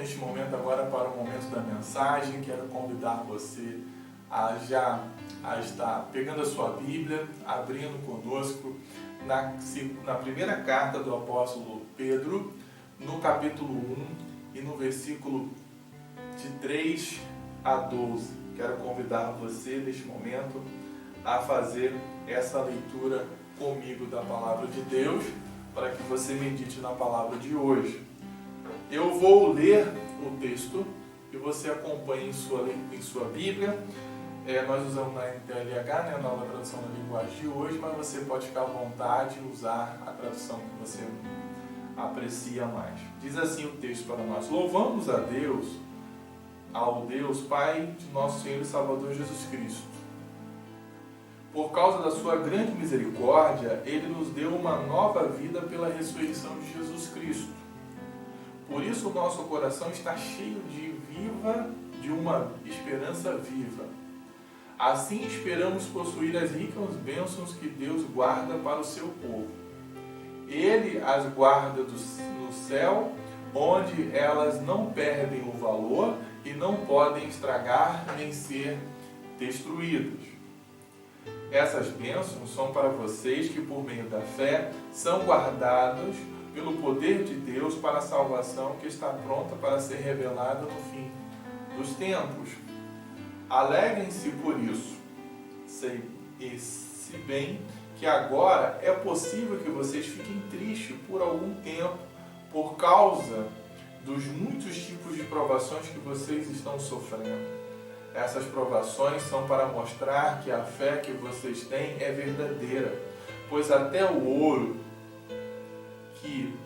neste momento agora para o momento da mensagem. Quero convidar você a estar pegando a sua Bíblia, abrindo conosco na primeira carta do apóstolo Pedro, no capítulo 1 e no versículo de 3 a 12. Quero convidar você neste momento a fazer essa leitura comigo da palavra de Deus, para que você medite na palavra de hoje. Eu vou ler o texto e você acompanhe em sua Bíblia. Nós usamos na NTLH, na nova tradução da linguagem de hoje, mas você pode ficar à vontade e usar a tradução que você aprecia mais. Diz assim o texto para nós: louvamos a Deus, ao Deus Pai de nosso Senhor e Salvador Jesus Cristo. Por causa da sua grande misericórdia, Ele nos deu uma nova vida pela ressurreição de Jesus Cristo. Por isso o nosso coração está cheio de uma esperança viva. Assim esperamos possuir as ricas bênçãos que Deus guarda para o seu povo. Ele as guarda no céu, onde elas não perdem o valor e não podem estragar nem ser destruídas. Essas bênçãos são para vocês que, por meio da fé, são guardados pelo poder de Deus para a salvação que está pronta para ser revelada no fim dos tempos. Alegrem-se por isso, se bem que agora é possível que vocês fiquem tristes por algum tempo por causa dos muitos tipos de provações que vocês estão sofrendo. Essas provações são para mostrar que a fé que vocês têm é verdadeira, pois até o ouro que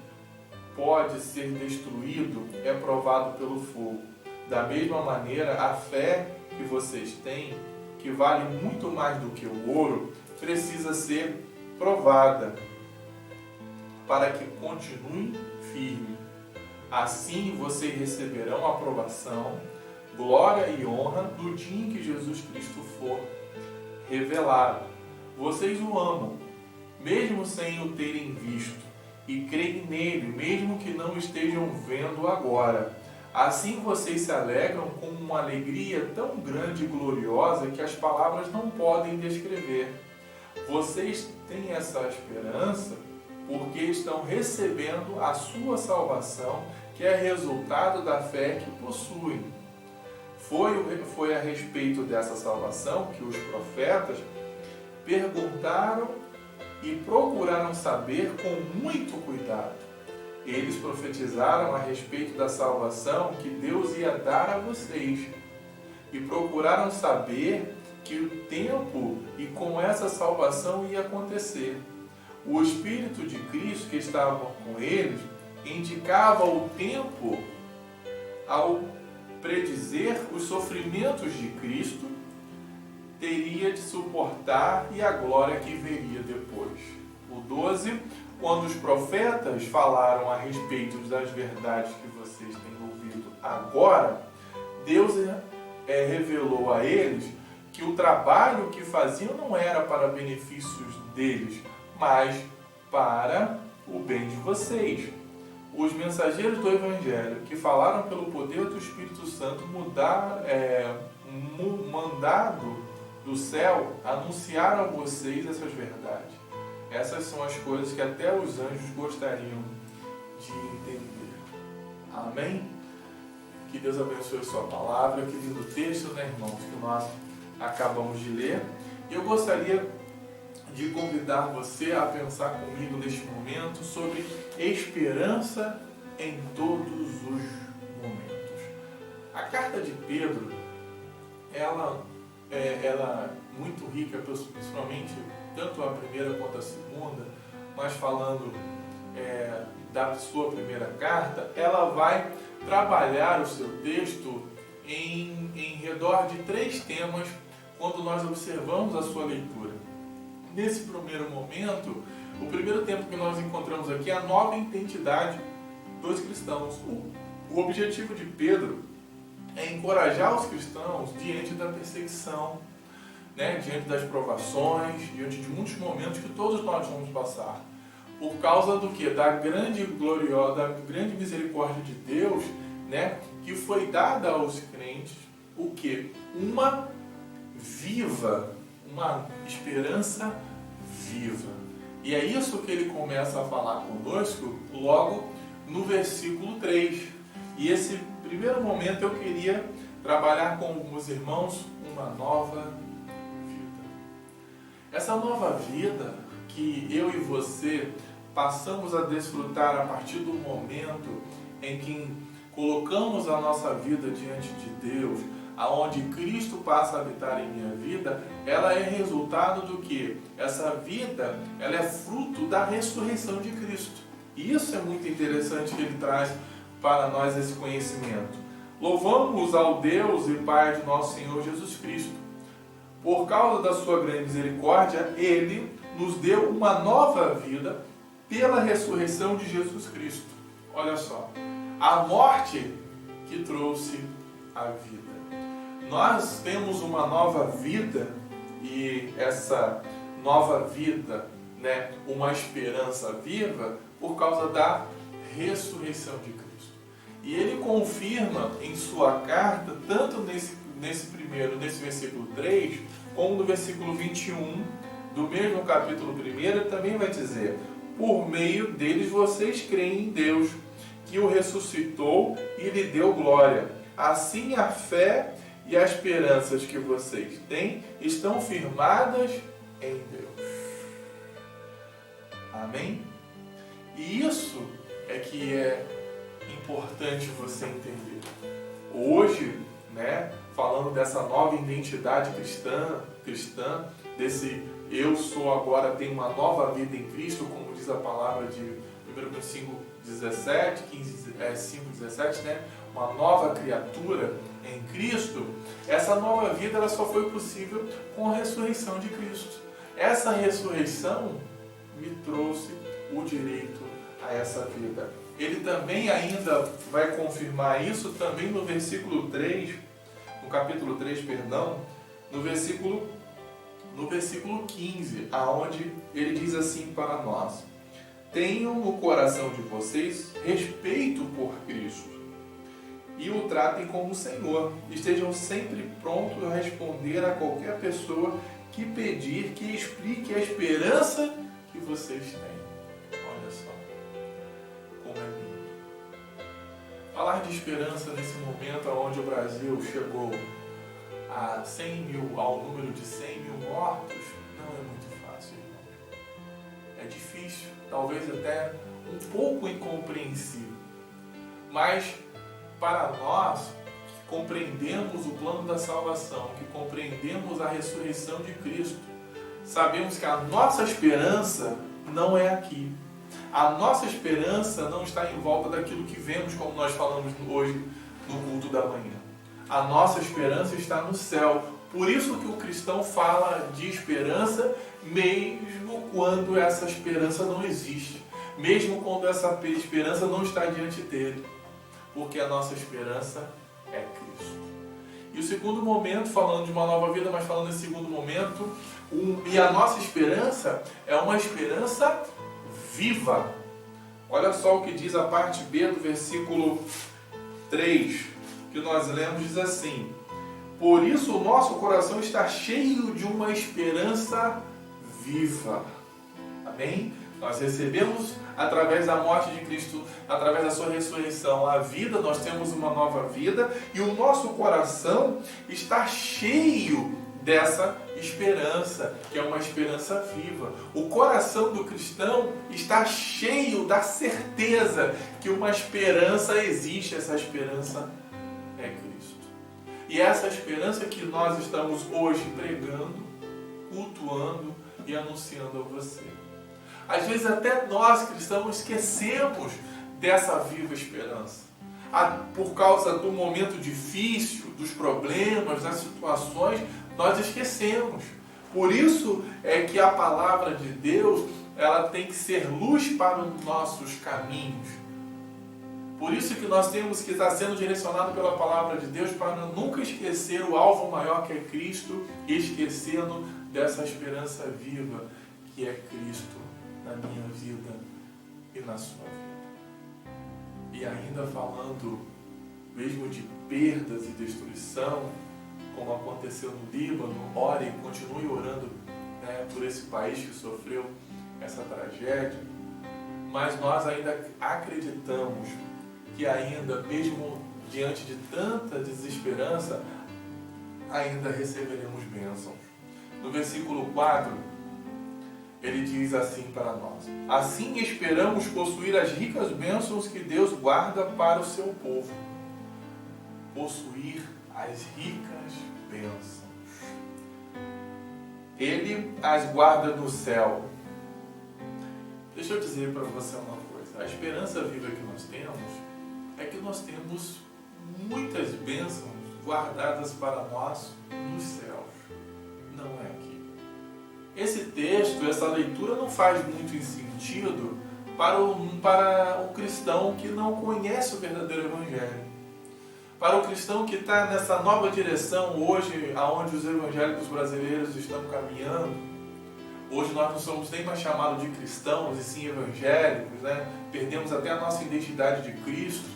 pode ser destruído é provado pelo fogo. Da mesma maneira, a fé que vocês têm, que vale muito mais do que o ouro, precisa ser provada para que continue firme. Assim vocês receberão aprovação, glória e honra no dia em que Jesus Cristo for revelado. Vocês o amam, mesmo sem o terem visto, e creem nele, mesmo que não estejam vendo agora. Assim vocês se alegram com uma alegria tão grande e gloriosa que as palavras não podem descrever. Vocês têm essa esperança porque estão recebendo a sua salvação, que é resultado da fé que possuem. Foi a respeito dessa salvação que os profetas perguntaram e procuraram saber com muito cuidado. Eles profetizaram a respeito da salvação que Deus ia dar a vocês e procuraram saber que o tempo e com essa salvação ia acontecer. O Espírito de Cristo que estava com eles indicava o tempo ao predizer os sofrimentos de Cristo, teria de suportar e a glória que viria depois. O 12, quando os profetas falaram a respeito das verdades que vocês têm ouvido agora, Deus revelou a eles que o trabalho que faziam não era para benefícios deles, mas para o bem de vocês. Os mensageiros do Evangelho, que falaram pelo poder do Espírito Santo, mandado do céu, anunciaram a vocês essas verdades. Essas são as coisas que até os anjos gostariam de entender. Amém? Que Deus abençoe a sua palavra. Que lindo texto, né, irmãos, que nós acabamos de ler. Eu gostaria de convidar você a pensar comigo neste momento sobre esperança em todos os momentos. A carta de Pedro, ela é muito rica, principalmente tanto a primeira quanto a segunda, mas falando da sua primeira carta, ela vai trabalhar o seu texto em redor de 3 temas quando nós observamos a sua leitura. Nesse primeiro momento, o primeiro tempo que nós encontramos aqui é a nova identidade dos cristãos. O objetivo de Pedro é encorajar os cristãos diante da perseguição, diante das provações, diante de muitos momentos que todos nós vamos passar. Por causa do quê? Da grande misericórdia de Deus, né, que foi dada aos crentes, o quê? Uma esperança viva. E é isso que ele começa a falar conosco logo no versículo 3. E esse primeiro momento eu queria trabalhar com os irmãos uma nova vida. Essa nova vida que eu e você passamos a desfrutar a partir do momento em que colocamos a nossa vida diante de Deus, aonde Cristo passa a habitar em minha vida, ela é resultado do que? Essa vida, ela é fruto da ressurreição de Cristo. E isso é muito interessante que ele traz para nós esse conhecimento. Louvamos ao Deus e Pai de nosso Senhor Jesus Cristo. Por causa da sua grande misericórdia, Ele nos deu uma nova vida pela ressurreição de Jesus Cristo. Olha só, a morte que trouxe a vida. Nós temos uma nova vida e essa nova vida, né, uma esperança viva por causa da ressurreição de Cristo. E ele confirma em sua carta, tanto nesse versículo 3, como no versículo 21 do mesmo capítulo 1, ele também vai dizer: por meio deles vocês creem em Deus, que o ressuscitou e lhe deu glória. Assim a fé e as esperanças que vocês têm estão firmadas em Deus. Amém? E isso é que é importante você entender. Hoje, né, falando dessa nova identidade cristã, desse eu sou agora, tenho uma nova vida em Cristo, como diz a palavra de 1 Coríntios 5:17, né? Uma nova criatura em Cristo. Essa nova vida ela só foi possível com a ressurreição de Cristo. Essa ressurreição me trouxe o direito a essa vida. Ele também ainda vai confirmar isso também no versículo 3, no capítulo 3, perdão, no versículo 15, aonde ele diz assim para nós: tenham no coração de vocês respeito por Cristo e o tratem como Senhor. Estejam sempre prontos a responder a qualquer pessoa que pedir que explique a esperança que vocês têm. Olha só como é lindo. Falar de esperança nesse momento onde o Brasil chegou a 100 mil, ao número de 100 mil mortos, não é muito fácil, irmão. É difícil, talvez até um pouco incompreensível. Mas para nós que compreendemos o plano da salvação, que compreendemos a ressurreição de Cristo, sabemos que a nossa esperança não é aqui. A nossa esperança não está em volta daquilo que vemos, como nós falamos hoje no culto da manhã. A nossa esperança está no céu. Por isso que o cristão fala de esperança, mesmo quando essa esperança não existe. Mesmo quando essa esperança não está diante dele. Porque a nossa esperança é Cristo. E o segundo momento, falando de uma nova vida, mas falando nesse segundo momento, e a nossa esperança é uma esperança viva. Olha só o que diz a parte B do versículo 3. Que nós lemos, diz assim: por isso o nosso coração está cheio de uma esperança viva. Amém? Nós recebemos através da morte de Cristo, através da sua ressurreição, a vida, nós temos uma nova vida e o nosso coração está cheio dessa esperança, que é uma esperança viva. O coração do cristão está cheio da certeza que uma esperança existe, essa esperança é Cristo. E essa esperança que nós estamos hoje pregando, cultuando e anunciando a você. Às vezes até nós cristãos esquecemos dessa viva esperança. Por causa do momento difícil, dos problemas, das situações, nós esquecemos. Por isso é que a palavra de Deus, ela tem que ser luz para os nossos caminhos. Por isso que nós temos que estar sendo direcionados pela palavra de Deus para nunca esquecer o alvo maior que é Cristo, esquecendo dessa esperança viva que é Cristo na minha vida e na sua vida. E ainda falando mesmo de perdas e destruição, como aconteceu no Líbano. Ore, continue orando, né, por esse país que sofreu essa tragédia. Mas nós ainda acreditamos que ainda, mesmo diante de tanta desesperança, ainda receberemos bênçãos. No versículo 4, ele diz assim para nós: assim esperamos possuir as ricas bênçãos que Deus guarda para o seu povo. Possuir as ricas bênçãos. Ele as guarda no céu. Deixa eu dizer para você uma coisa. A esperança viva que nós temos é que nós temos muitas bênçãos guardadas para nós nos céus. Não é aqui. Esse texto, essa leitura não faz muito sentido para o cristão que não conhece o verdadeiro Evangelho. Para o cristão que está nessa nova direção hoje, aonde os evangélicos brasileiros estão caminhando. Hoje nós não somos nem mais chamados de cristãos, e sim evangélicos, né? Perdemos até a nossa identidade de Cristo.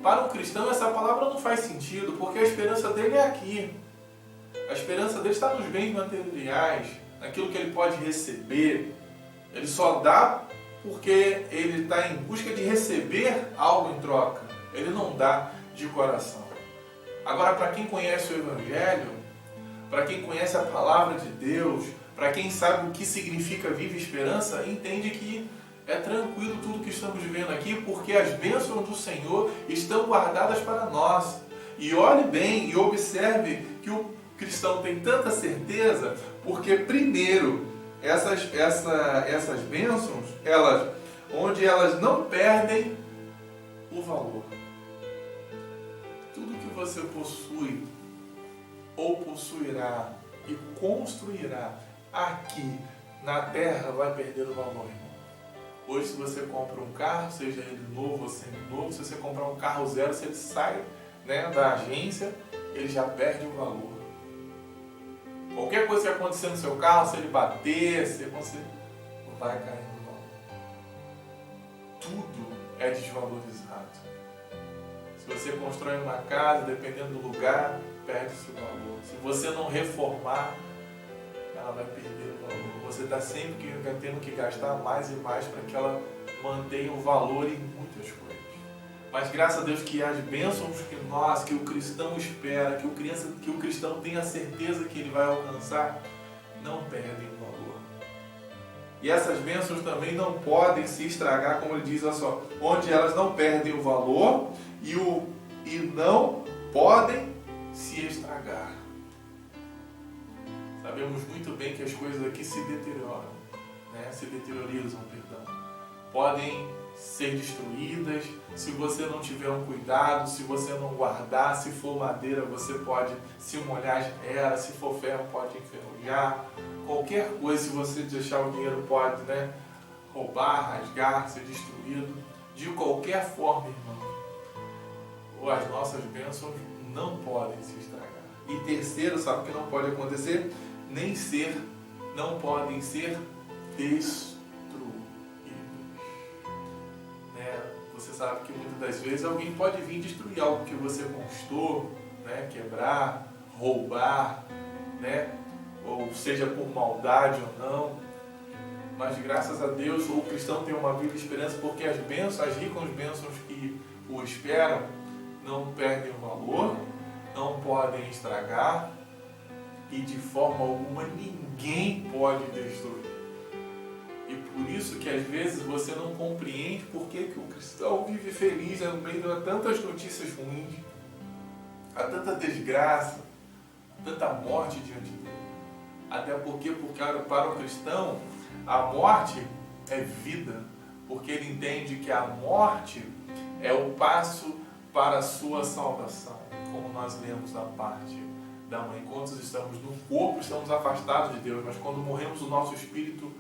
Para um cristão essa palavra não faz sentido, porque a esperança dele é aqui. A esperança dele está nos bens materiais, naquilo que ele pode receber. Ele só dá porque ele está em busca de receber algo em troca. Ele não dá de coração. Agora, para quem conhece o Evangelho, para quem conhece a palavra de Deus, para quem sabe o que significa viva esperança, entende que é tranquilo tudo que estamos vivendo aqui, porque as bênçãos do Senhor estão guardadas para nós. E olhe bem e observe que o cristão tem tanta certeza, porque primeiro, essas bênçãos, onde elas não perdem o valor. Tudo que você possui, ou possuirá e construirá aqui na terra, vai perder o valor, irmão. Hoje, se você compra um carro, seja ele novo ou seminovo, se você comprar um carro zero, se ele sai, né, da agência, ele já perde o valor. Qualquer coisa que acontecer no seu carro, se ele bater, você vai cair no valor. Tudo é desvalorizado. Se você constrói uma casa, dependendo do lugar, perde seu valor. Se você não reformar, ela vai perder o valor. Você está sempre tendo que gastar mais e mais para que ela mantenha o valor em muitas coisas. Mas graças a Deus que as bênçãos que o cristão espera, que o cristão tem a certeza que ele vai alcançar, não perdem o valor. E essas bênçãos também não podem se estragar, como ele diz, olha só, onde elas não perdem o valor e não podem se estragar. Sabemos muito bem que as coisas aqui se deterioram, né? Se deteriorizam, perdão. Podem ser destruídas se você não tiver um cuidado, se você não guardar. Se for madeira, você pode se molhar, já era. Se for ferro, pode enferrujar. Qualquer coisa, se você deixar o dinheiro, pode, né, roubar, rasgar, ser destruído. De qualquer forma, irmão, as nossas bênçãos não podem se estragar. E terceiro, sabe o que não pode acontecer? Não podem ser destruídos. Né? Você sabe que muitas das vezes alguém pode vir destruir algo que você conquistou, né? Quebrar, roubar, né? Ou seja por maldade ou não. Mas graças a Deus o cristão tem uma viva esperança, porque as ricas bênçãos que o esperam não perdem o valor, não podem estragar e de forma alguma ninguém pode destruir. E por isso que às vezes você não compreende por que o cristão vive feliz no meio de tantas notícias ruins, há tanta desgraça, tanta morte diante dele. Até porque para o cristão a morte é vida, porque ele entende que a morte é o passo para a sua salvação, como nós lemos na parte da mãe. Enquanto estamos no corpo, estamos afastados de Deus, mas quando morremos, o nosso espírito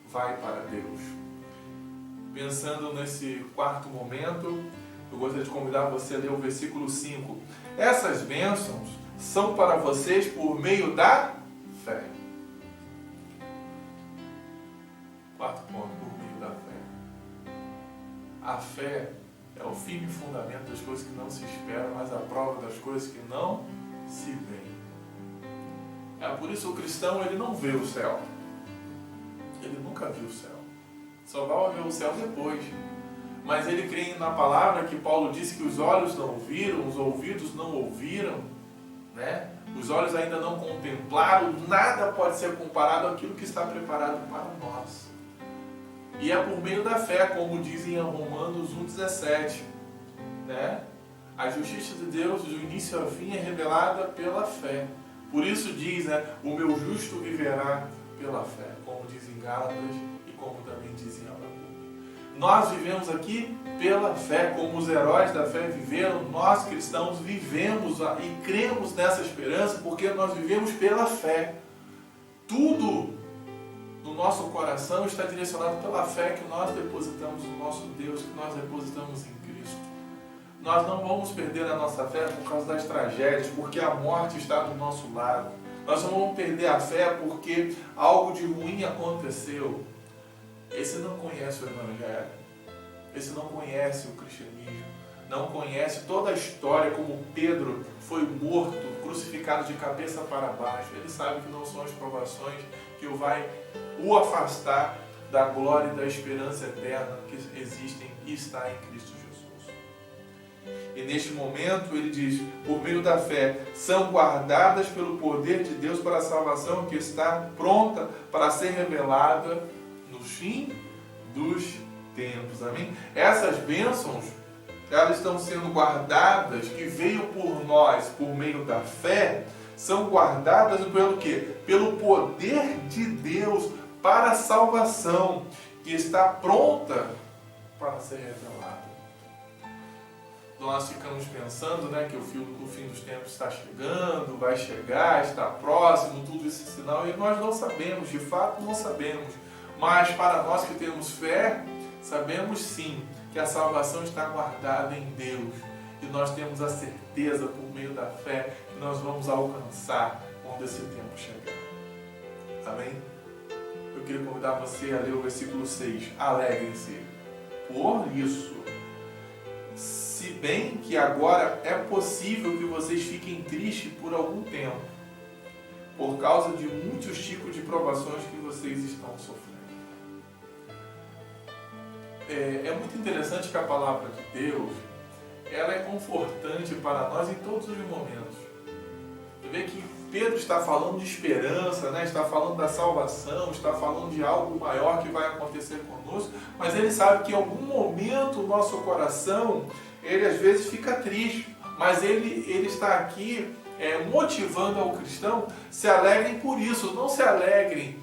vai para Deus. Pensando nesse quarto momento, eu gostaria de convidar você a ler o versículo 5. Essas bênçãos são para vocês por meio da fé. Quarto ponto, por meio da fé. A fé é é o firme fundamento das coisas que não se esperam, mas a prova das coisas que não se veem. É por isso o cristão, ele não vê o céu. Ele nunca viu o céu. Só vai ver o céu depois. Mas ele crê na palavra que Paulo disse que os olhos não viram, os ouvidos não ouviram, né? Os olhos ainda não contemplaram, nada pode ser comparado àquilo que está preparado para nós. E é por meio da fé, como dizem em Romanos 1,17, né? A justiça de Deus, do início ao fim, é revelada pela fé. Por isso diz, né? O meu justo viverá pela fé, como diz em Gálatas e como também diz em Abacuque. Nós vivemos aqui pela fé, como os heróis da fé viveram. Nós cristãos vivemos e cremos nessa esperança porque nós vivemos pela fé. Tudo no nosso coração está direcionado pela fé que nós depositamos no nosso Deus, que nós depositamos em Cristo. Nós não vamos perder a nossa fé por causa das tragédias, porque a morte está do nosso lado. Nós não vamos perder a fé porque algo de ruim aconteceu. Esse não conhece o Evangelho, esse não conhece o cristianismo, não conhece toda a história como Pedro foi morto, crucificado de cabeça para baixo. Ele sabe que não são as provações que vai o afastar da glória e da esperança eterna que existem e está em Cristo Jesus. E neste momento ele diz, por meio da fé, são guardadas pelo poder de Deus para a salvação que está pronta para ser revelada no fim dos tempos. Amém? Essas bênçãos, elas estão sendo guardadas, que veio por nós, por meio da fé, são guardadas pelo quê? Pelo poder de Deus para a salvação, que está pronta para ser revelada. Nós ficamos pensando, né, que o fim dos tempos está chegando, vai chegar, está próximo, tudo isso é sinal, e nós não sabemos, de fato não sabemos. Mas para nós que temos fé, sabemos sim que a salvação está guardada em Deus. E nós temos a certeza, por meio da fé, que nós vamos alcançar quando esse tempo chegar. Amém? Eu queria convidar você a ler o versículo 6. Alegrem-se por isso. Se bem que agora é possível que vocês fiquem tristes por algum tempo, por causa de muitos tipos de provações que vocês estão sofrendo. É muito interessante que a palavra de Deus, ela é confortante para nós em todos os momentos. Você vê que Pedro está falando de esperança, né? Está falando da salvação, está falando de algo maior que vai acontecer conosco, mas ele sabe que em algum momento o nosso coração, ele às vezes fica triste, mas ele está aqui motivando ao cristão, se alegrem por isso, não se alegrem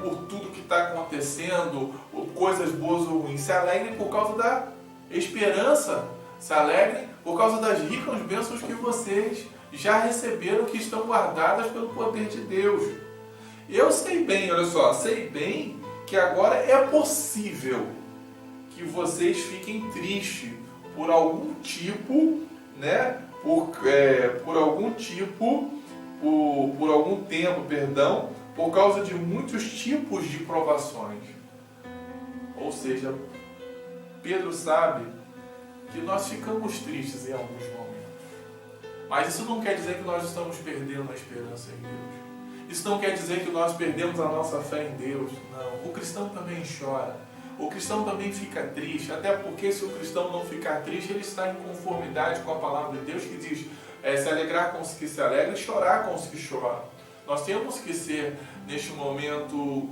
por tudo que está acontecendo, coisas boas ou ruins, se alegrem por causa da esperança, se alegrem por causa das ricas bênçãos que vocês já receberam, que estão guardadas pelo poder de Deus. Eu sei bem, olha só, sei bem que agora é possível que vocês fiquem tristes por algum tipo, né, por algum tempo, por causa de muitos tipos de provações. Ou seja, Pedro sabe que nós ficamos tristes em alguns momentos. Mas isso não quer dizer que nós estamos perdendo a esperança em Deus. Isso não quer dizer que nós perdemos a nossa fé em Deus. Não. O cristão também chora. O cristão também fica triste. Até porque se o cristão não ficar triste, ele está em conformidade com a palavra de Deus, que diz se alegrar com os que se alegram e chorar com os que choram. Nós temos que ser, neste momento,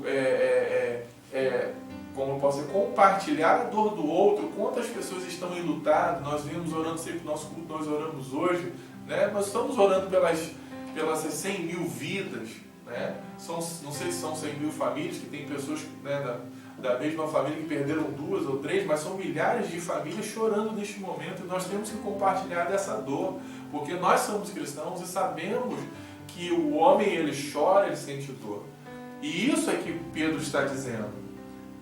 como eu posso dizer, compartilhar a dor do outro. Quantas pessoas estão enlutadas? Nós vimos orando sempre no nosso culto, nós oramos hoje, né? Nós estamos orando pelas 100 mil vidas, né? Não sei se são 100 mil famílias, que tem pessoas, né, da mesma família que perderam 2 ou 3, mas são milhares de famílias chorando neste momento, e nós temos que compartilhar dessa dor, porque nós somos cristãos e sabemos que o homem, ele chora, ele sente dor. E isso é que Pedro está dizendo,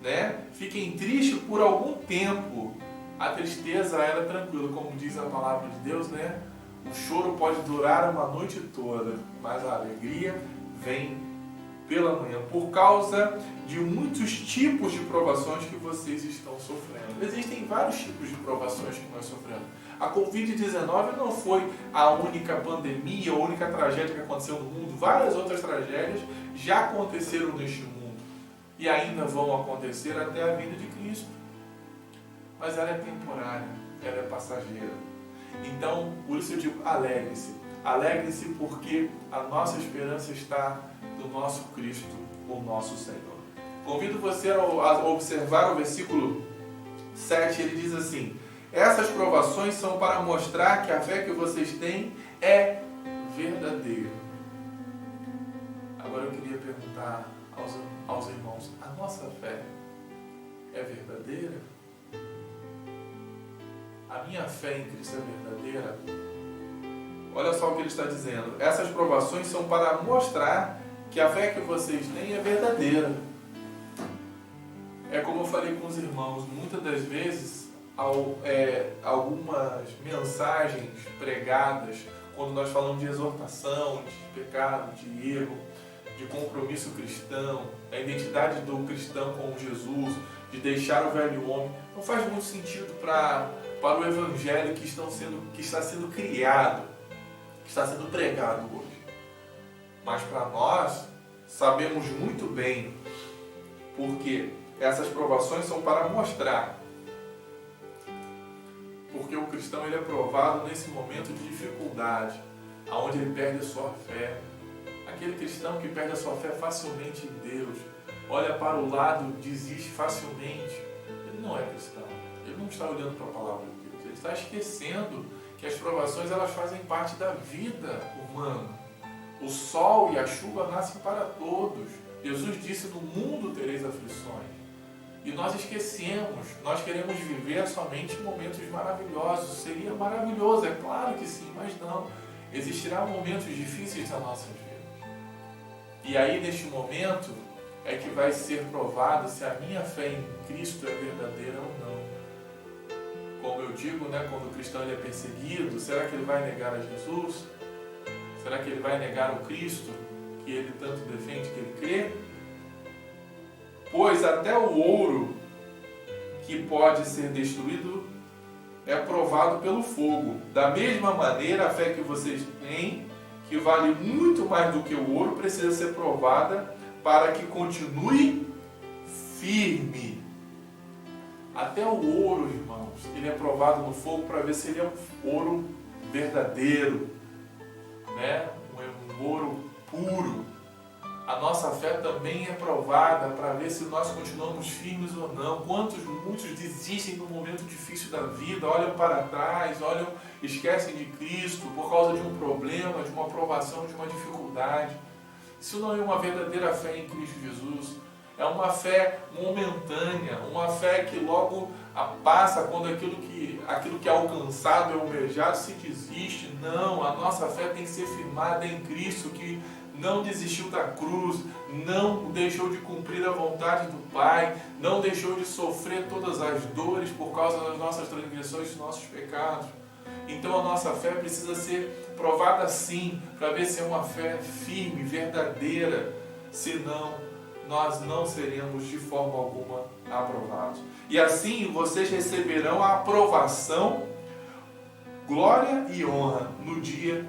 né? Fiquem tristes por algum tempo. A tristeza era tranquila, como diz a palavra de Deus, né? O choro pode durar uma noite toda, mas a alegria vem pela manhã, por causa de muitos tipos de provações que vocês estão sofrendo. Existem vários tipos de provações que nós sofremos. A Covid-19 não foi a única pandemia, a única tragédia que aconteceu no mundo. Várias outras tragédias já aconteceram neste mundo e ainda vão acontecer até a vinda de Cristo. Mas ela é temporária, ela é passageira. Então, por isso eu digo, alegre-se. Alegre-se porque a nossa esperança está no nosso Cristo, o nosso Senhor. Convido você a observar o versículo 7, ele diz assim: essas provações são para mostrar que a fé que vocês têm é verdadeira. Agora eu queria perguntar aos irmãos, a nossa fé é verdadeira? A minha fé em Cristo é verdadeira? Olha só o que ele está dizendo. Essas provações são para mostrar que a fé que vocês têm é verdadeira. É como eu falei com os irmãos, muitas das vezes, algumas mensagens pregadas, quando nós falamos de exortação, de pecado, de erro, de compromisso cristão, da identidade do cristão com Jesus, de deixar o velho homem, não faz muito sentido para o evangelho que está sendo criado, que está sendo pregado hoje. Mas para nós, sabemos muito bem porque essas provações são para mostrar. Porque o cristão ele é provado nesse momento de dificuldade, onde ele perde a sua fé. Aquele cristão que perde a sua fé facilmente em Deus, olha para o lado, desiste facilmente, ele não é cristão. Ele não está olhando para a palavra de Deus. Ele está esquecendo que as provações elas fazem parte da vida humana. O sol e a chuva nascem para todos. Jesus disse, no mundo tereis aflições. E nós esquecemos, nós queremos viver somente momentos maravilhosos. Seria maravilhoso, é claro que sim, mas não. Existirão momentos difíceis na nossa vida. E aí, neste momento, é que vai ser provado se a minha fé em Cristo é verdadeira ou não. Como eu digo, quando o cristão ele é perseguido, será que ele vai negar a Jesus? Será que ele vai negar o Cristo que ele tanto defende, que ele crê? Pois até o ouro que pode ser destruído é provado pelo fogo. Da mesma maneira, a fé que vocês têm, que vale muito mais do que o ouro, precisa ser provada para que continue firme. Até o ouro, irmãos, ele é provado no fogo para ver se ele é um ouro verdadeiro, um ouro puro. A nossa fé também é provada para ver se nós continuamos firmes ou não. Muitos desistem no momento difícil da vida, olham para trás, esquecem de Cristo por causa de um problema, de uma provação, de uma dificuldade. Isso não é uma verdadeira fé em Cristo Jesus. É uma fé momentânea, uma fé que logo passa quando aquilo que é alcançado, é almejado, se desiste. Não, a nossa fé tem que ser firmada em Cristo, que não desistiu da cruz, não deixou de cumprir a vontade do Pai, não deixou de sofrer todas as dores por causa das nossas transgressões e dos nossos pecados. Então a nossa fé precisa ser provada sim, para ver se é uma fé firme, verdadeira, senão nós não seremos de forma alguma aprovados. E assim vocês receberão a aprovação, glória e honra no dia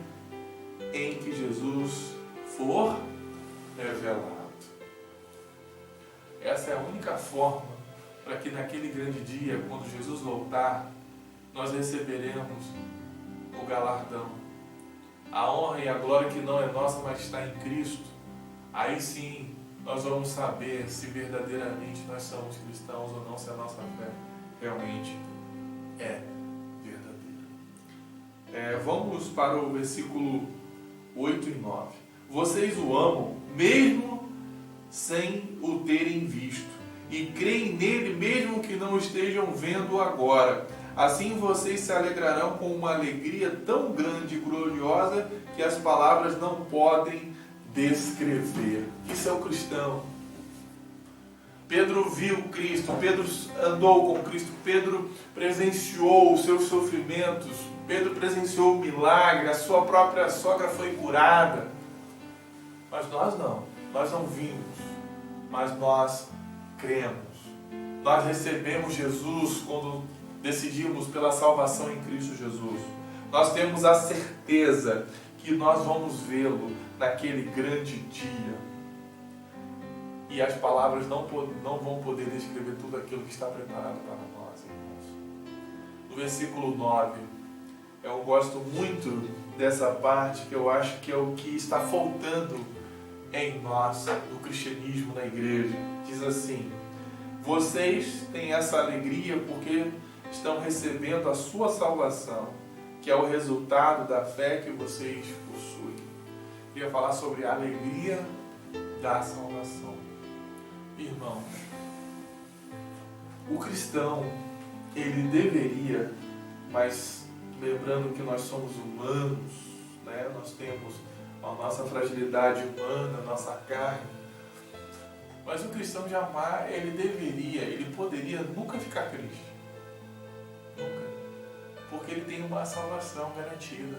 em que Jesus for revelado. Essa é a única forma para que naquele grande dia, quando Jesus voltar, nós receberemos o galardão, a honra e a glória que não é nossa, mas está em Cristo. Aí sim nós vamos saber se verdadeiramente nós somos cristãos ou não, se a nossa fé realmente é verdadeira. Vamos para o versículo 8 e 9. Vocês o amam mesmo sem o terem visto, e creem nele mesmo que não estejam vendo agora. Assim vocês se alegrarão com uma alegria tão grande e gloriosa que as palavras não podem descrever. Isso é o cristão. Pedro viu Cristo, Pedro andou com Cristo, Pedro presenciou os seus sofrimentos, Pedro presenciou o milagre, a sua própria sogra foi curada. Mas nós não. nós não vimos, mas nós cremos. Nós recebemos Jesus quando decidimos pela salvação em Cristo Jesus. Nós temos a certeza que nós vamos vê-lo naquele grande dia. E as palavras não vão poder descrever tudo aquilo que está preparado para nós, irmãos. No versículo 9, eu gosto muito dessa parte, que eu acho que é o que está faltando em nós, no cristianismo, na igreja. Diz assim: vocês têm essa alegria porque estão recebendo a sua salvação, que é o resultado da fé que vocês possuem. Eu queria falar sobre a alegria da salvação. Irmãos, o cristão, ele deveria, mas lembrando que nós somos humanos, né? Nós temos a nossa fragilidade humana, a nossa carne, mas o cristão jamais, ele poderia nunca ficar triste. Nunca. Porque ele tem uma salvação garantida.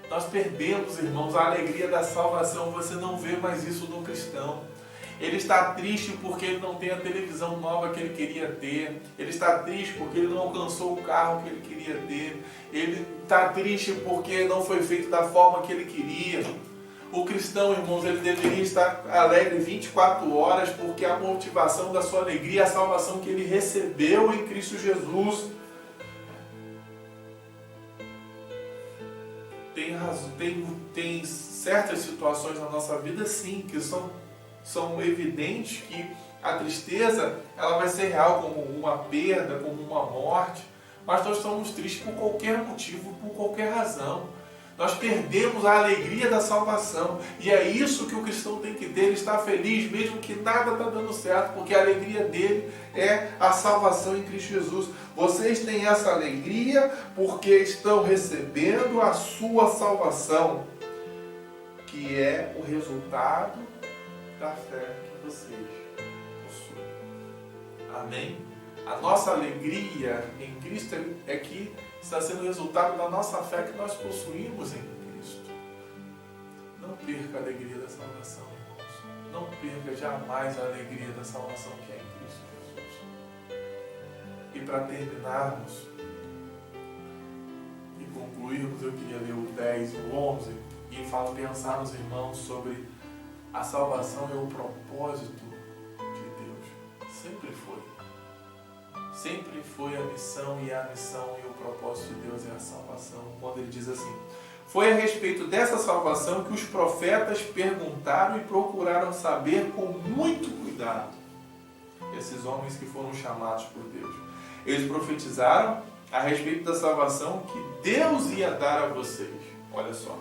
Nós perdemos, irmãos, a alegria da salvação. Você não vê mais isso no cristão. Ele está triste porque ele não tem a televisão nova que ele queria ter. Ele está triste porque ele não alcançou o carro que ele queria ter. Ele está triste porque não foi feito da forma que ele queria. O cristão, irmãos, ele deveria estar alegre 24 horas porque a motivação da sua alegria é a salvação que ele recebeu em Cristo Jesus. Tem certas situações na nossa vida, sim, que são evidentes que a tristeza ela vai ser real, como uma perda, como uma morte, mas nós estamos tristes por qualquer motivo, por qualquer razão. Nós perdemos a alegria da salvação, e é isso que o cristão tem que ter. Ele está feliz mesmo que nada está dando certo, porque a alegria dele é a salvação em Cristo Jesus. Vocês têm essa alegria porque estão recebendo a sua salvação, que é o resultado da fé que vocês possuem. Amém? A nossa alegria em Cristo é que está sendo o resultado da nossa fé que nós possuímos em Cristo. Não perca a alegria da salvação, irmãos. Não perca jamais a alegria da salvação que é em Cristo Jesus. E para terminarmos e concluirmos, eu queria ler o 10 e o 11 e pensar nos irmãos sobre a salvação e o propósito de Deus. Sempre foi. Sempre foi a missão e o propósito de Deus é a salvação. Quando ele diz assim: foi a respeito dessa salvação que os profetas perguntaram e procuraram saber com muito cuidado. Esses homens que foram chamados por Deus. Eles profetizaram a respeito da salvação que Deus ia dar a vocês. Olha só.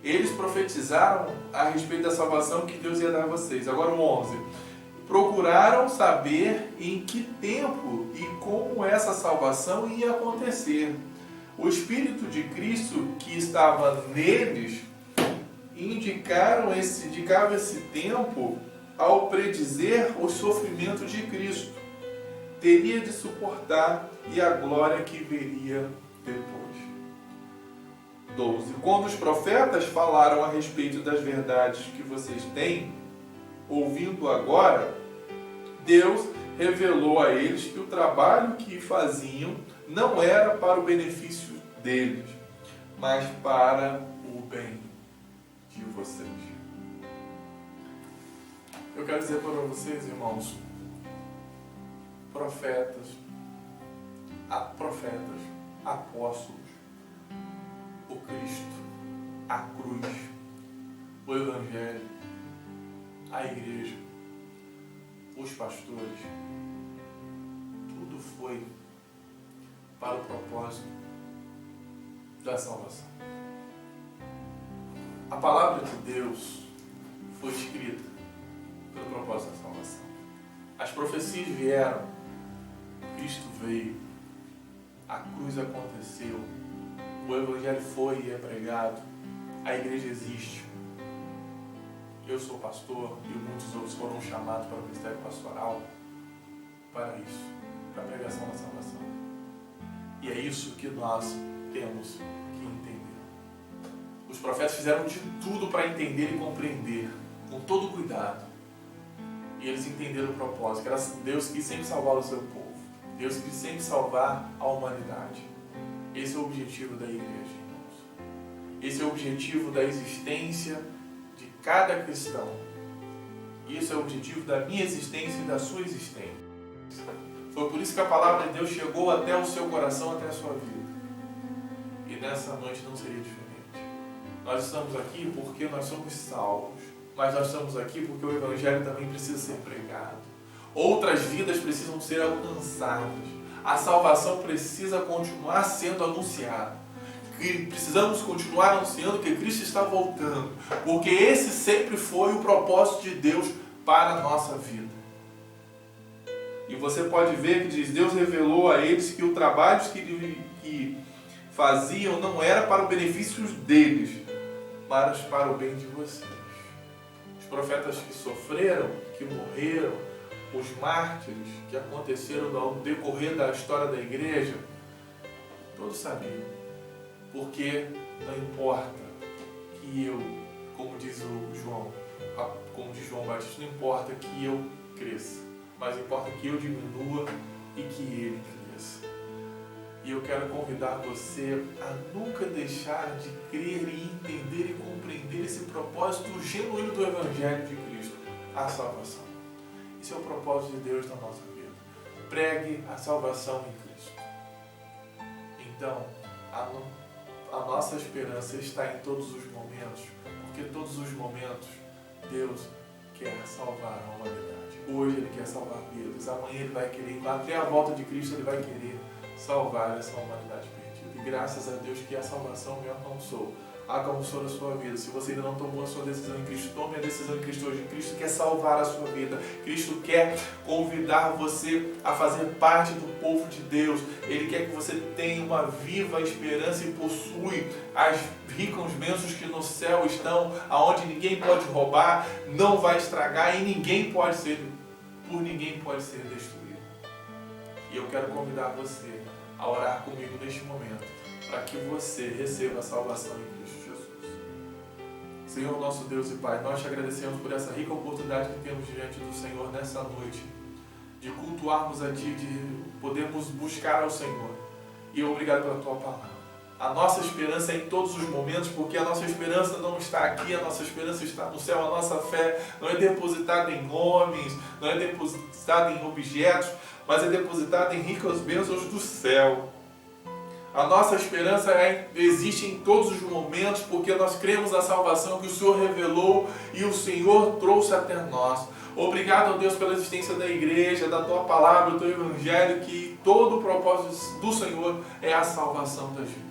Eles profetizaram a respeito da salvação que Deus ia dar a vocês. Agora o 11. Procuraram saber em que tempo e como essa salvação ia acontecer. O Espírito de Cristo que estava neles indicava esse tempo ao predizer os sofrimentos de Cristo. Teria de suportar e a glória que viria depois. 12. Quando os profetas falaram a respeito das verdades que vocês têm ouvindo agora, Deus revelou a eles que o trabalho que faziam não era para o benefício deles, mas para o bem de vocês. Eu quero dizer para vocês, irmãos, profetas, apóstolos, o Cristo, a cruz, o Evangelho, a igreja, os pastores, tudo foi para o propósito da salvação. A palavra de Deus foi escrita pelo propósito da salvação. As profecias vieram, Cristo veio, a cruz aconteceu, o Evangelho foi e é pregado, a igreja existe. Eu sou pastor e muitos outros foram chamados para o ministério pastoral para isso, para a pregação da salvação. E é isso que nós temos que entender. Os profetas fizeram de tudo para entender e compreender todo cuidado. E eles entenderam o propósito, que era Deus que sempre salvar o seu povo. Deus que sempre salvar a humanidade. Esse é o objetivo da igreja, irmãos. Esse é o objetivo da existência de cada cristão. Isso é o objetivo da minha existência e da sua existência. Foi por isso que a palavra de Deus chegou até o seu coração, até a sua vida. E nessa noite não seria diferente. Nós estamos aqui porque nós somos salvos. Mas nós estamos aqui porque o Evangelho também precisa ser pregado. Outras vidas precisam ser alcançadas. A salvação precisa continuar sendo anunciada. Precisamos continuar anunciando que Cristo está voltando. Porque esse sempre foi o propósito de Deus para a nossa vida. E você pode ver que diz, Deus revelou a eles que o trabalho que faziam não era para o benefício deles, mas para o bem de vocês. Os profetas que sofreram, que morreram, os mártires que aconteceram ao decorrer da história da igreja, todos sabiam. Porque não importa que eu, como diz João Batista, não importa que eu cresça, mas importa que eu diminua e que ele cresça. E eu quero convidar você a nunca deixar de crer e entender e compreender esse propósito genuíno do Evangelho de Cristo, a salvação. Esse é o propósito de Deus na nossa vida. Pregue a salvação em Cristo. Então, a nossa esperança está em todos os momentos, porque em todos os momentos Deus quer salvar a humanidade. Hoje Ele quer salvar vidas, amanhã Ele vai querer, até a volta de Cristo Ele vai querer salvar essa humanidade perdida. E graças a Deus que a salvação me alcançou a sua vida. Se você ainda não tomou a sua decisão em Cristo, tome a decisão em Cristo hoje. Cristo quer salvar a sua vida. Cristo quer convidar você a fazer parte do povo de Deus. Ele quer que você tenha uma viva esperança e possui as ricas bênçãos que no céu estão, aonde ninguém pode roubar, não vai estragar e ninguém pode ser destruído. E eu quero convidar você a orar comigo neste momento, para que você receba a salvação em Cristo Jesus. Senhor, nosso Deus e Pai, nós te agradecemos por essa rica oportunidade que temos diante do Senhor nessa noite, de cultuarmos a Ti, de podermos buscar ao Senhor. E obrigado pela Tua palavra. A nossa esperança é em todos os momentos, porque a nossa esperança não está aqui, a nossa esperança está no céu, a nossa fé não é depositada em homens, não é depositada em objetos, mas é depositada em ricas bênçãos do céu. A nossa esperança existe em todos os momentos, porque nós cremos na salvação que o Senhor revelou e o Senhor trouxe até nós. Obrigado, Deus, pela existência da igreja, da Tua palavra, do Teu Evangelho, que todo o propósito do Senhor é a salvação das vidas.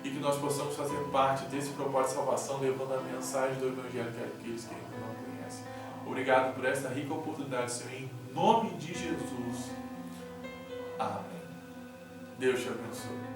E que nós possamos fazer parte desse propósito de salvação, levando a mensagem do Evangelho para aqueles que ainda não conhecem. Obrigado por esta rica oportunidade, Senhor, em nome de Jesus. Amém. Deus te abençoe.